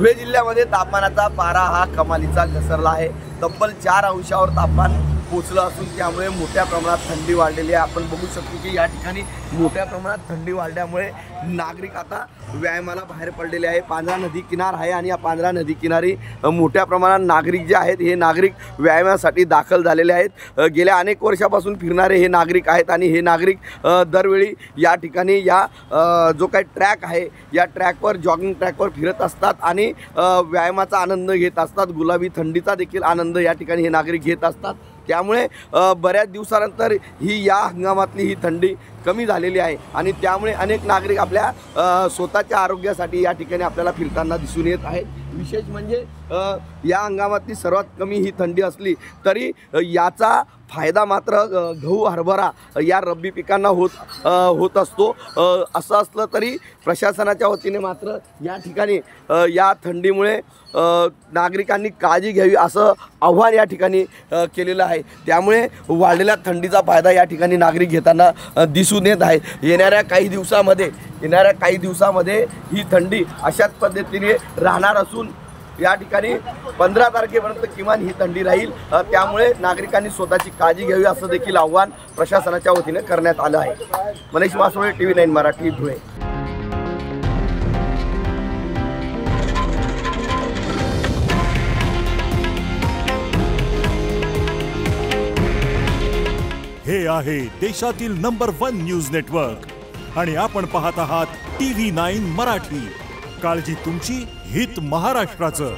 धुळे जिल्ह्यामध्ये तापमानाचा पारा हा कमालीचा घसरला आहे। तब्बल 4 अंशावर तापमान पोचलं असून त्यामुळे मोठ्या प्रमाणात थंडी वाढलेली आहे। आपण बघू शकतो की या ठिकाणी मोठ्या प्रमाणात थंडी वाढल्यामुळे नागरिक आता व्यायामाला बाहेर पडलेले आहे। पांझरा नदी किनार आहे आणि या पांझरा नदी किनारी मोठ्या प्रमाणात नागरिक जे आहेत हे नागरिक व्यायामासाठी दाखल झालेले आहेत। गेल्या अनेक वर्षापासून फिरणारे हे नागरिक आहेत आणि हे नागरिक दरवेळी या ठिकाणी या जो काही ट्रॅक आहे या ट्रॅकवर जॉगिंग ट्रॅकवर फिरत असतात आणि व्यायामाचा आनंद घेत असतात। गुलाबी थंडीचा देखील आनंद या ठिकाणी हे नागरिक घेत असतात। त्यामुळे बऱ्याच दिवसानंतर ही या हंगामातली ही थंडी कमी झालेली आहे आणि त्यामुळे अनेक नागरिक आपल्या स्वतःच्या आरोग्यासाठी या ठिकाणी आपल्याला फिरताना दिसून येत आहेत। विशेष म्हणजे या हंगामातली सर्वात कमी ही थंडी असली तरी याचा फायदा मात्र गहू हरभरा या रब्बी पिकांना होत असतो। असं असलं तरी प्रशासनाच्या वतीने मात्र या ठिकाणी या थंडीमुळे नागरिकांनी काळजी घ्यावी असं आव्हान या ठिकाणी केलेलं आहे। त्यामुळे वाढलेल्या थंडीचा फायदा या ठिकाणी नागरिक घेताना दिसून येत आहे। येणाऱ्या काही दिवसामध्ये ही थंडी अशाच पद्धतीने राहणार असून या ठिकाणी 15 तारखेपर्यंत किमान ही थंडी राहील। त्यामुळे नागरिकांनी स्वतःची काळजी घ्यावी असं देखील आव्हान प्रशासनाच्या वतीने करण्यात आलं आहे। मनीष मासोळे, TV9 मराठी, धुळे। हे आहे देशातील नंबर 1 न्यूज नेटवर्क आणि आपण पाहत आहात TV9 मराठी। काळजी तुमची, हित महाराष्ट्राचं।